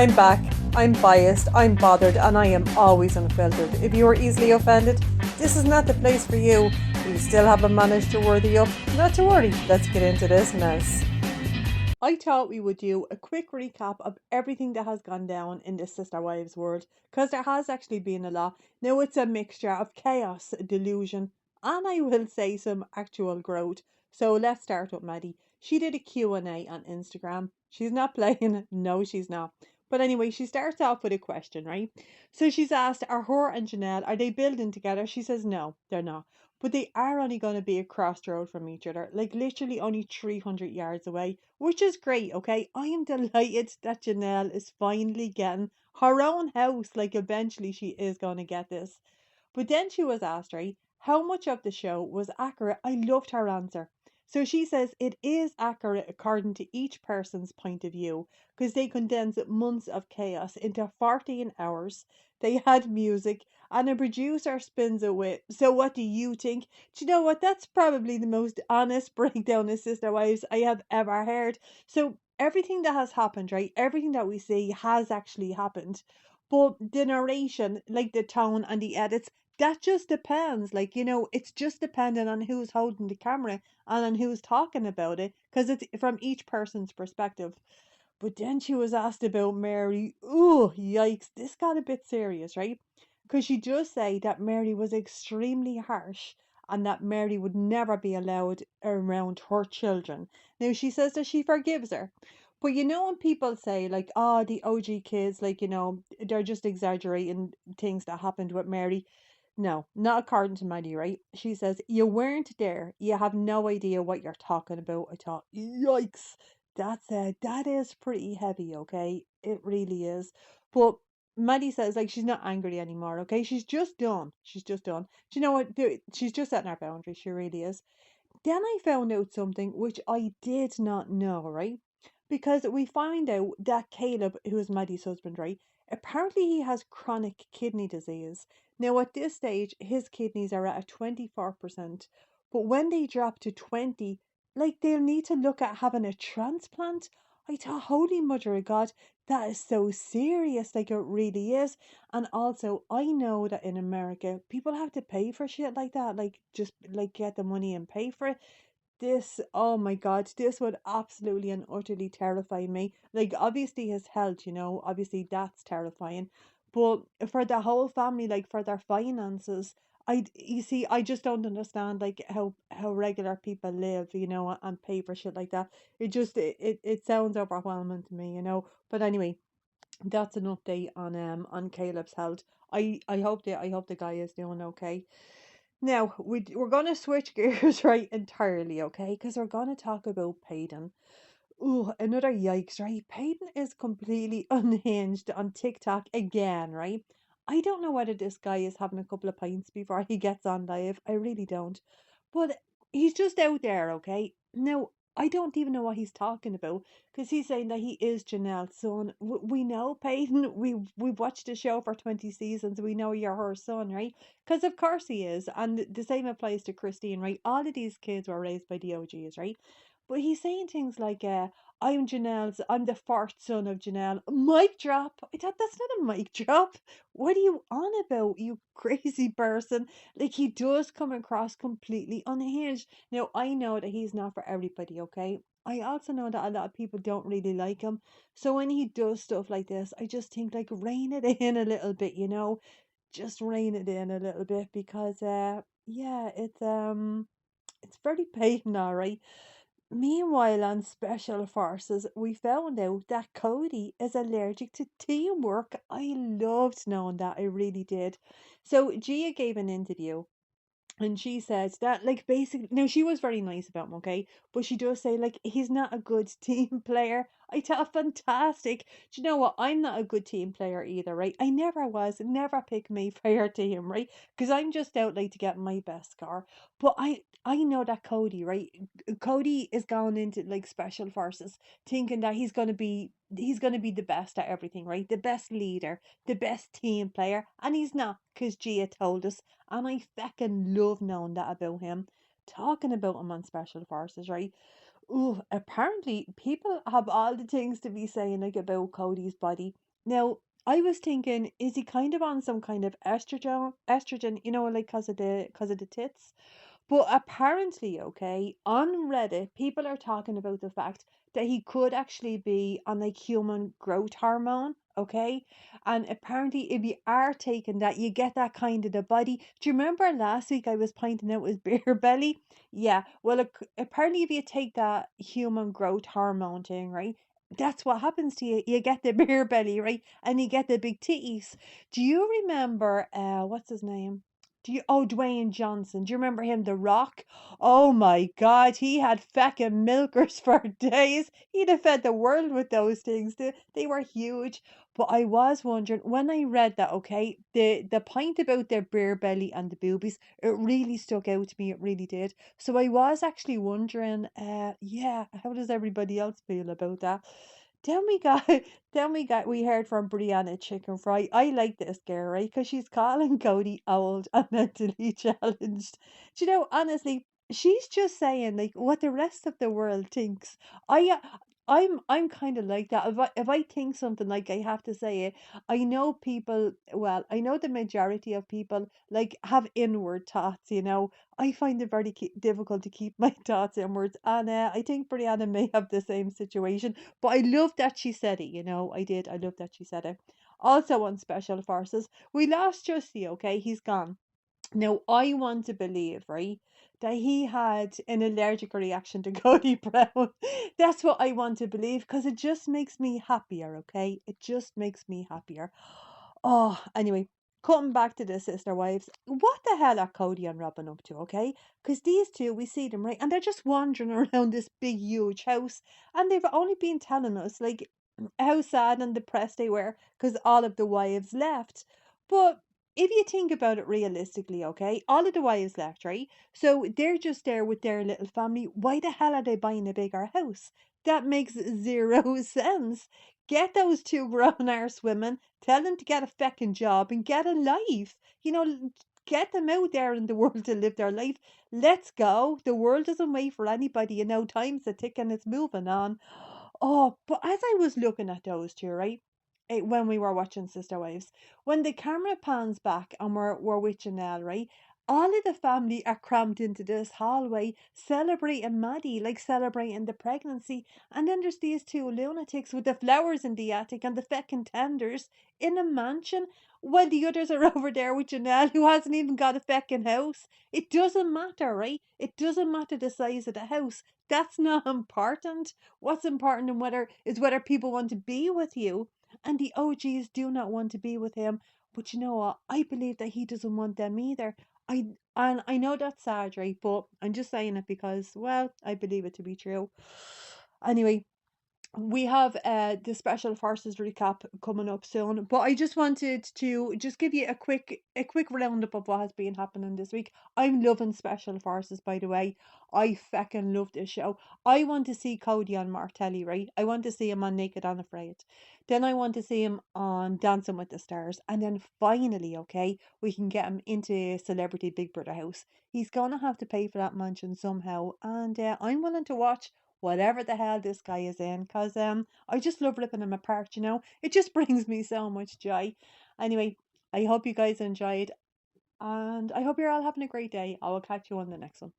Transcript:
I'm back. I'm biased, I'm bothered, and I am always unfiltered. If you are easily offended, this is not the place for you. But you still haven't managed to worthy up. Not to worry, let's get into this mess. I thought we would do a quick recap of everything that has gone down in the Sister Wives world, because there has actually been a lot. Now it's a mixture of chaos, delusion, and I will say some actual growth. So let's start with Maddie. She did a Q&A on Instagram. She's not playing, no she's not. But anyway, she starts off with a question, right? So she's asked, are her and Janelle, are they building together? She says no, they're not. But they are only going to be across the road from each other, like literally only 300 yards away, which is great, okay? I am delighted that Janelle is finally getting her own house. Like, eventually she is going to get this. But then she was asked, right, how much of the show was accurate? I loved her answer. So she says it is accurate according to each person's point of view, because they condensed months of chaos into 14 hours. They had music and a producer spins it with, so what do you think? Do you know what? That's probably the most honest breakdown of Sister Wives I have ever heard. So everything that has happened, right? Everything that we see has actually happened. But the narration, like the tone and the edits, that just depends. Like, it's just dependent on who's holding the camera and on who's talking about it, because it's from each person's perspective. But then she was asked about Meri. Ooh, yikes, this got a bit serious, right? Because she just said that Meri was extremely harsh and that Meri would never be allowed around her children. Now, she says that she forgives her. But when people say, like, oh, the OG kids, like, they're just exaggerating things that happened with Meri. No, not according to Maddie, right? She says, you weren't there. You have no idea what you're talking about. I thought, yikes. That is pretty heavy, okay? It really is. But Maddie says, like, she's not angry anymore, okay? She's just done. She's just done. Do you know what? She's just setting her boundaries. She really is. Then I found out something which I did not know, right? Because we find out that Caleb, who is Maddie's husband, right? Apparently he has chronic kidney disease. Now at this stage, his kidneys are at a 24%. But when they drop to 20, like, they'll need to look at having a transplant. I thought, holy mother of God, that is so serious. Like, it really is. And also, I know that in America, people have to pay for shit like that. Like, just like get the money and pay for it. This, oh my God, this would absolutely and utterly terrify me. Like, obviously his health, obviously that's terrifying. But for the whole family, like for their finances, you see, I just don't understand like how regular people live, and pay for shit like that. It sounds overwhelming to me. But anyway, that's an update on Caleb's health. I hope the guy is doing okay. Now, we're going to switch gears, right, entirely, okay? Because we're going to talk about Paedon. Ooh, another yikes, right? Paedon is completely unhinged on TikTok again, right? I don't know whether this guy is having a couple of pints before he gets on live. I really don't. But he's just out there, okay? Now, I don't even know what he's talking about, because he's saying that he is Janelle's son. We know, Peyton. We've watched the show for 20 seasons. We know you're her son, right? Because of course he is. And the same applies to Christine, right? All of these kids were raised by the OGs, right? But he's saying things like, I'm the fourth son of Janelle. Mic drop. I thought, that's not a mic drop. What are you on about, you crazy person? Like, he does come across completely unhinged. Now, I know that he's not for everybody, okay? I also know that a lot of people don't really like him. So when he does stuff like this, I just think, like, rein it in a little bit. Just rein it in a little bit, because yeah, it's very pain, alright. Meanwhile, on Special Forces, we found out that Kody is allergic to teamwork. I loved knowing that, I really did. So Gia gave an interview, and she says that, like, basically, now she was very nice about him, okay? But she does say, like, he's not a good team player. I thought, fantastic. Do you know what? I'm not a good team player either, right? I never was, never pick me for your team, right? Because I'm just out, like, to get my best score. But I know that Kody, right? Kody is going into, like, Special Forces thinking that he's gonna be the best at everything, right? The best leader, the best team player, and he's not, because Gia told us, and I feckin' love knowing that about him. Talking about him on Special Forces, right? Ooh, apparently people have all the things to be saying, like, about Cody's body. Now, I was thinking, is he kind of on some kind of estrogen, like cause of the tits? But apparently, okay, on Reddit, people are talking about the fact that he could actually be on like human growth hormone, okay? And apparently, if you are taking that, you get that kind of the body. Do you remember last week I was pointing out his beer belly? Yeah, well, apparently, if you take that human growth hormone thing, right? That's what happens to you. You get the beer belly, right? And you get the big titties. Do you remember, what's his name? Dwayne Johnson. Do you remember him, The Rock? Oh my God, he had feckin' milkers for days. He'd have fed the world with those things. They were huge. But I was wondering when I read that, okay, the point about their beer belly and the boobies, it really stuck out to me. It really did. So I was actually wondering, yeah, how does everybody else feel about that? Then we got, we heard from Brianna Chicken Fry. I like this girl, right? Because she's calling Kody old and mentally challenged. Do you know, honestly, she's just saying like what the rest of the world thinks. I, I'm kind of like that. If I think something like I have to say it, I know people. Well, I know the majority of people like have inward thoughts. I find it very difficult to keep my thoughts inwards, and I think Brianna may have the same situation. But I love that she said it, I did. I love that she said it. Also on Special Forces, we lost Justy, okay? He's gone. Now, I want to believe, right, that he had an allergic reaction to Cody Brown. That's what I want to believe because it just makes me happier, okay? It just makes me happier. Oh, anyway, cutting back to the sister wives, what the hell are Cody and Robin up to, okay? Because these two, we see them, right? And they're just wandering around this big, huge house. And they've only been telling us, like, how sad and depressed they were because all of the wives left. But if you think about it realistically, okay, all of the wives left, right? So they're just there with their little family. Why the hell are they buying a bigger house? That makes zero sense. Get those two grown arse women, tell them to get a feckin' job and get a life. Get them out there in the world to live their life. Let's go. The world doesn't wait for anybody. Time's a ticking, it's moving on. Oh, but as I was looking at those two, right? When we were watching Sister Wives, when the camera pans back and we're with Janelle, right? All of the family are crammed into this hallway celebrating Maddie, like celebrating the pregnancy. And then there's these two lunatics with the flowers in the attic and the feckin' tenders in a mansion, while the others are over there with Janelle, who hasn't even got a feckin' house. It doesn't matter, right? It doesn't matter the size of the house. That's not important. What's important and whether people want to be with you. And the OGs do not want to be with him. But you know what? I believe that he doesn't want them either. I know that's sad, right? But I'm just saying it because, well, I believe it to be true. Anyway, we have the special forces recap coming up soon, but I just wanted to just give you a quick roundup of what has been happening this week. I'm loving special forces, by the way. I feckin' love this show. I want to see Cody on Martelli, right? I want to see him on Naked and Afraid. Then I want to see him on Dancing with the Stars, and then finally, okay, we can get him into Celebrity Big Brother house. He's gonna have to pay for that mansion somehow, and I'm willing to watch whatever the hell this guy is in, because I just love ripping him apart. It just brings me so much joy. Anyway, I hope you guys enjoyed, and I hope you're all having a great day. I will catch you on the next one.